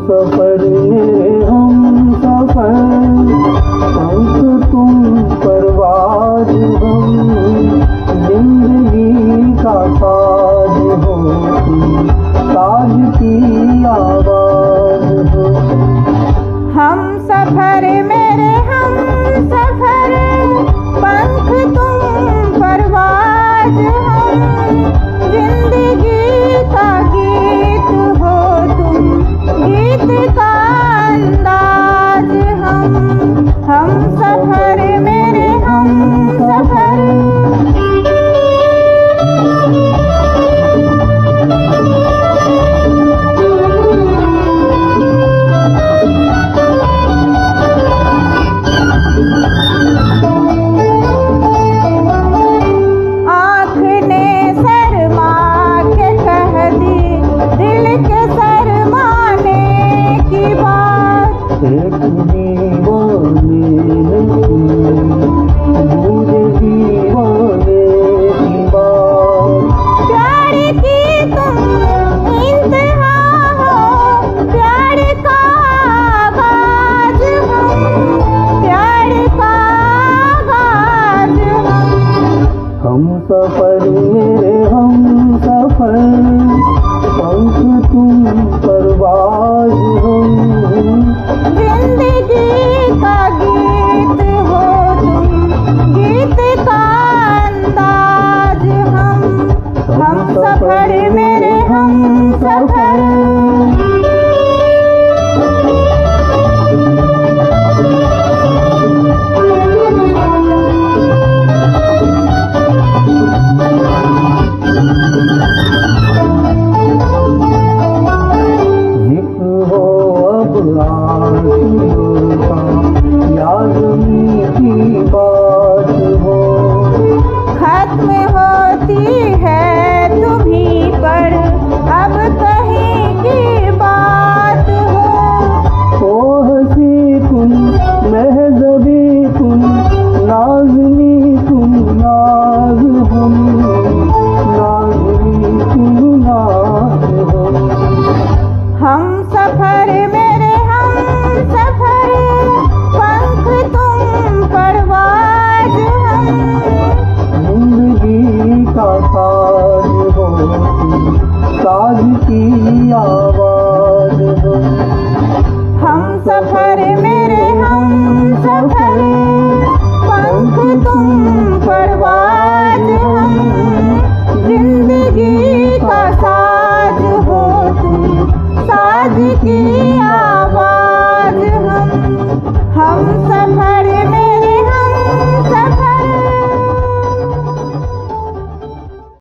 सफर मेरे हम सफर, पंख तुम परवाज़ हम, जिंदगी का साज हो तुम, साज की आवाज़ हो। हम सफर मेरे हम सफर, पंख तुम परवाज़ हम, जिंदगी का गीत हो तुम, गीत का अंदाज हम सफर मेरे हम सफर। एक दीवाने ने सुनी मुझे दीवाने की बात, प्यार की तुम इंतहा हो, प्यार का आगाज प्यार का आगाज हम सफर मेरे हम सफर, पंख तुम परवाज़ हम, जिंदगी का गीत हो तुम, गीत का अंदाज हम सफर मेरे हम सफर। की बात हो, खत्म होती है तुम्हीं पर अब कहीं की बात हो हंसी तुम महज़बी तुम, नाज़नी तुम नाज़ हम, नाज़नी तुम नाज़ हम सफर मेरे हम सफर, पंख तुम परवाज़ हम, जिंदगी का साज हो तुम, साज की आवाज़ हो। हम सफर में